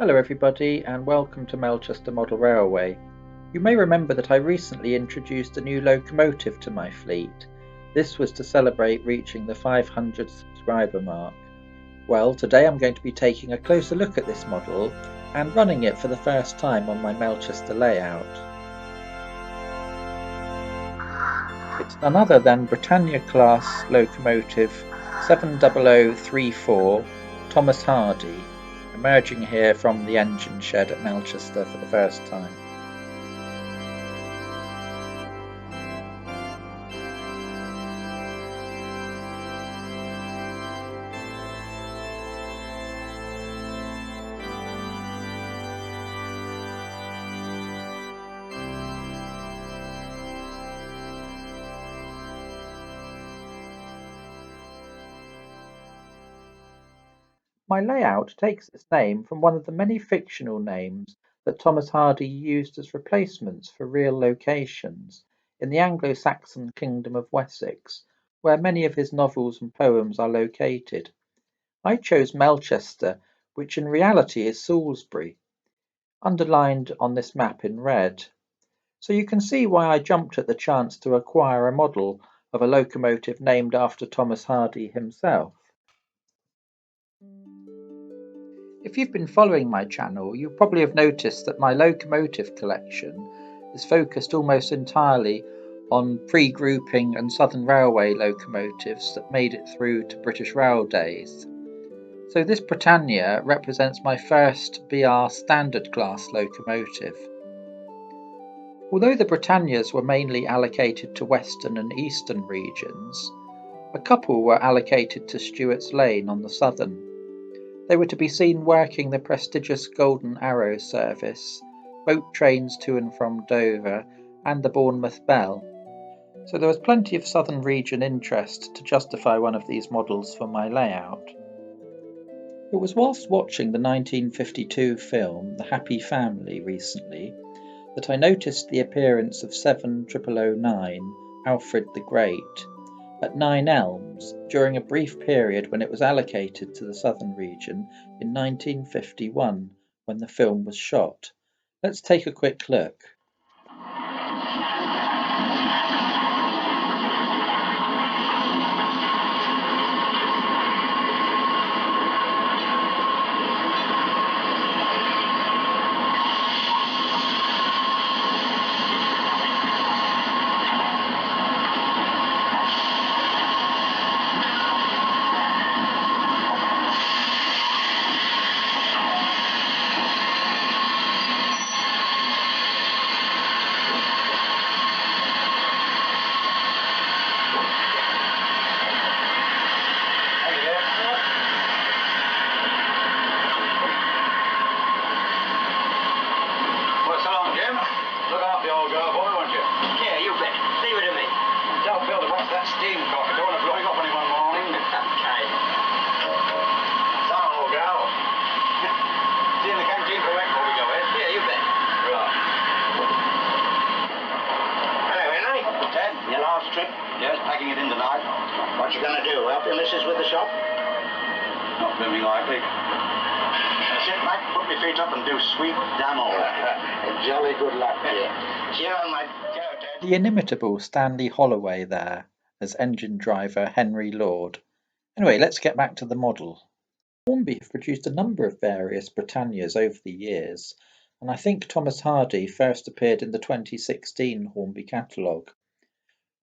Hello everybody and welcome to Melchester Model Railway. You may remember that I recently introduced a new locomotive to my fleet. This was to celebrate reaching the 500 subscriber mark. Well, today I'm going to be taking a closer look at this model and running it for the first time on my Melchester layout. It's none other than Britannia Class Locomotive 70034 Thomas Hardy, emerging here from the engine shed at Melchester for the first time. My layout takes its name from one of the many fictional names that Thomas Hardy used as replacements for real locations in the Anglo-Saxon kingdom of Wessex, where many of his novels and poems are located. I chose Melchester, which in reality is Salisbury, underlined on this map in red. So you can see why I jumped at the chance to acquire a model of a locomotive named after Thomas Hardy himself. If you've been following my channel, you probably have noticed that my locomotive collection is focused almost entirely on pre-grouping and Southern Railway locomotives that made it through to British Rail days. So this Britannia represents my first BR standard class locomotive. Although the Britannias were mainly allocated to Western and Eastern regions, a couple were allocated to Stewart's Lane on the Southern. They were to be seen working the prestigious Golden Arrow service, boat trains to and from Dover, and the Bournemouth Bell. So there was plenty of Southern region interest to justify one of these models for my layout. It was whilst watching the 1952 film The Happy Family recently that I noticed the appearance of 7009 Alfred the Great at Nine Elms during a brief period when it was allocated to the southern region in 1951 when the film was shot. Let's take a quick look. Packing it in tonight. What you gonna do? Help your missus with the shop? Not very likely. Sit back, put my feet up and do sweet damn all. Jolly good luck to you. Cheer on, my character. The inimitable Stanley Holloway there as engine driver Henry Lord. Anyway, let's get back to the model. Hornby have produced a number of various Britannias over the years, and I think Thomas Hardy first appeared in the 2016 Hornby catalogue.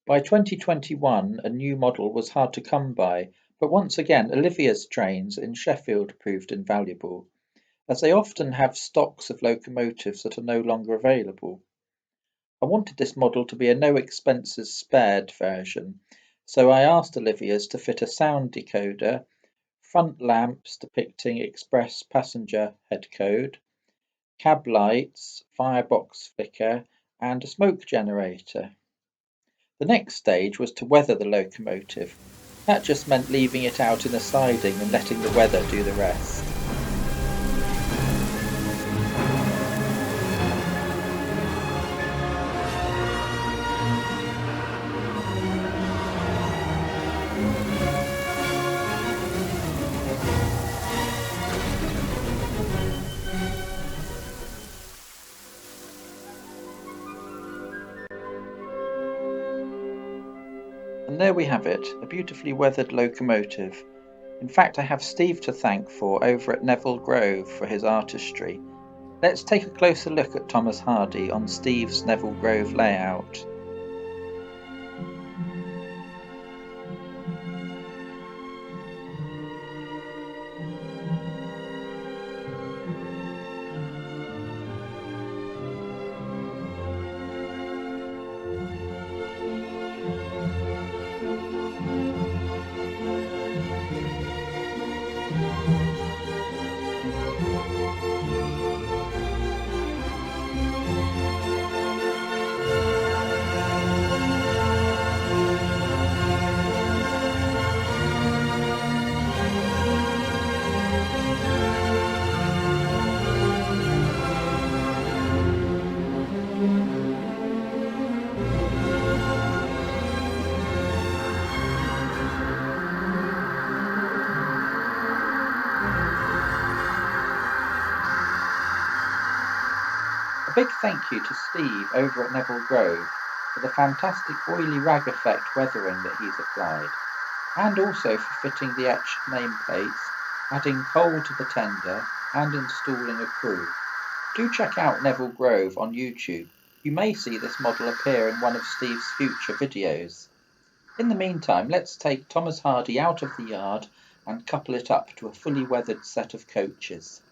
By 2021, a new model was hard to come by, but once again Olivia's trains in Sheffield proved invaluable, as they often have stocks of locomotives that are no longer available. I wanted this model to be a no expenses spared version, so I asked Olivia's to fit a sound decoder, front lamps depicting express passenger headcode, cab lights, firebox flicker, and a smoke generator. The next stage was to weather the locomotive. That just meant leaving it out in a siding and letting the weather do the rest. And there we have it, a beautifully weathered locomotive. In fact, I have Steve to thank for over at Neville Grove for his artistry. Let's take a closer look at Thomas Hardy on Steve's Neville Grove layout. A big thank you to Steve over at Neville Grove for the fantastic oily rag effect weathering that he's applied, and also for fitting the etched nameplates, adding coal to the tender, and installing a crew. Do check out Neville Grove on YouTube. You may see this model appear in one of Steve's future videos. In the meantime, let's take Thomas Hardy out of the yard and couple it up to a fully weathered set of coaches.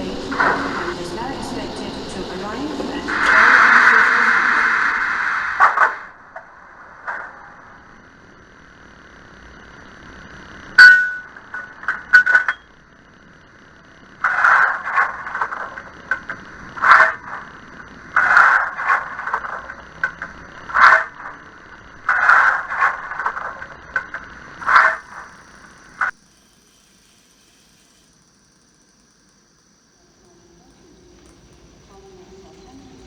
late and is now expected to arrive at 12:50.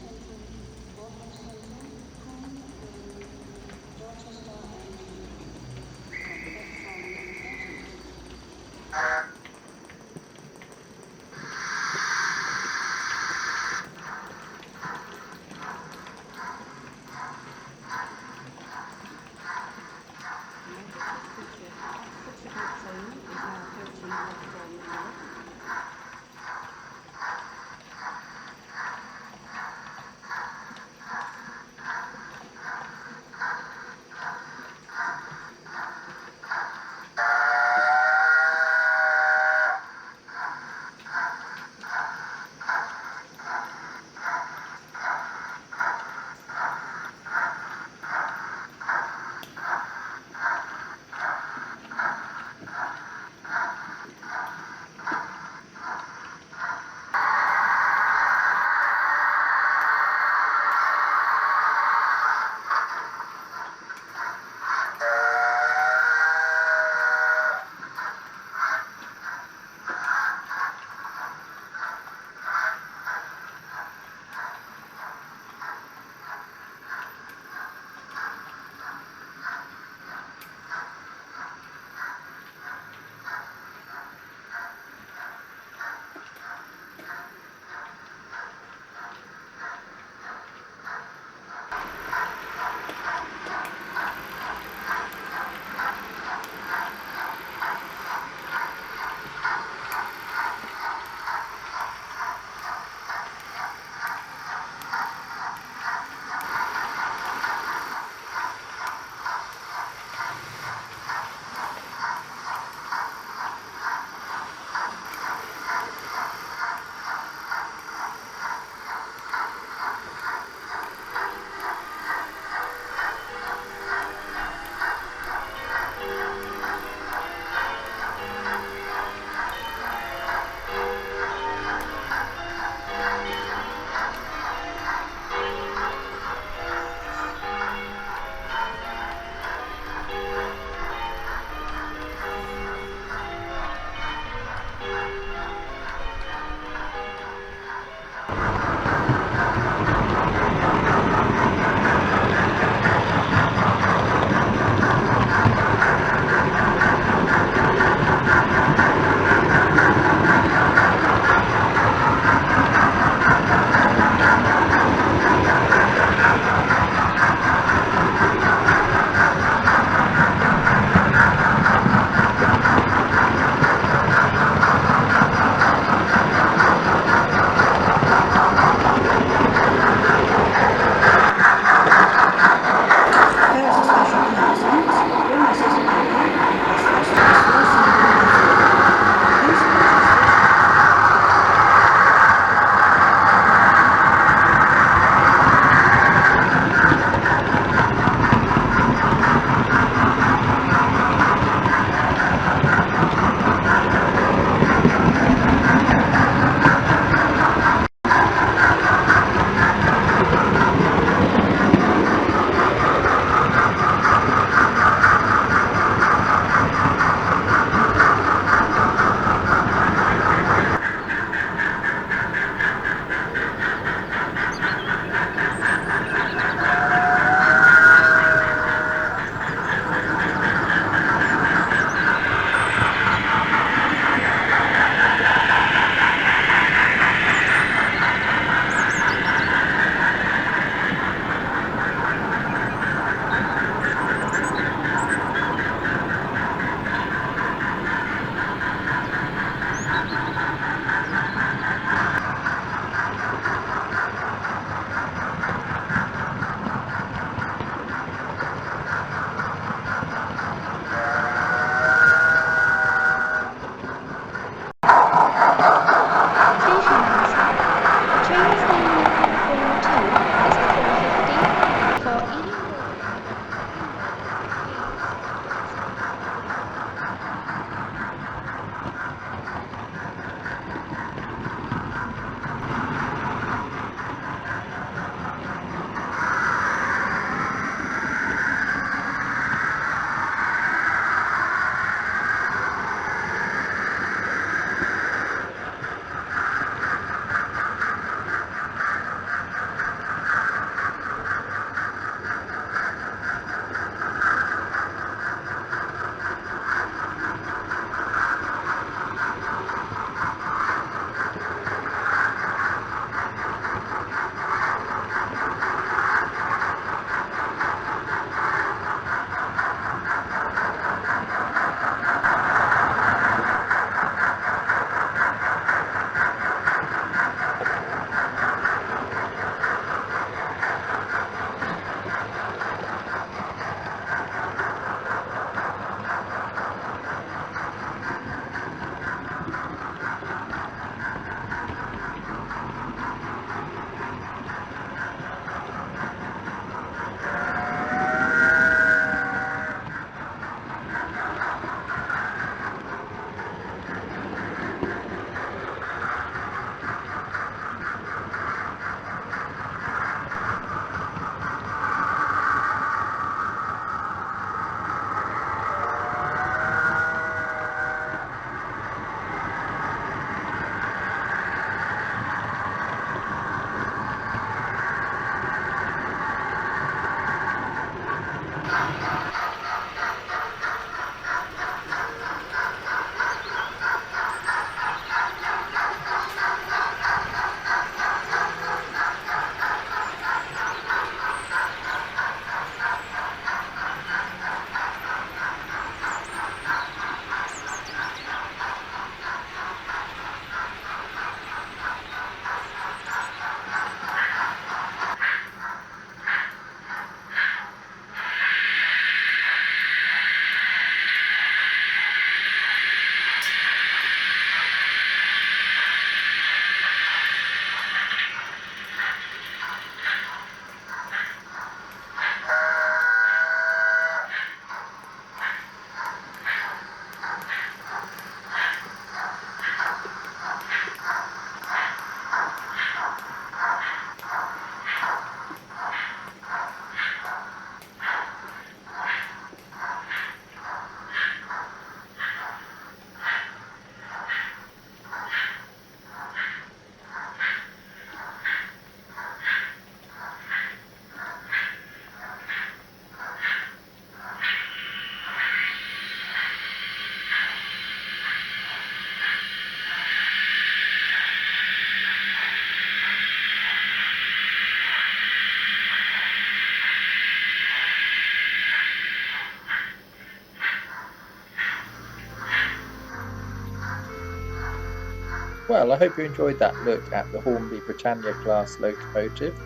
Well, I hope you enjoyed that look at the Hornby Britannia Class locomotive,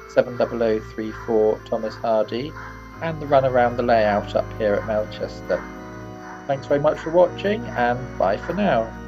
70034 Thomas Hardy, and the run around the layout up here at Melchester. Thanks very much for watching, and bye for now.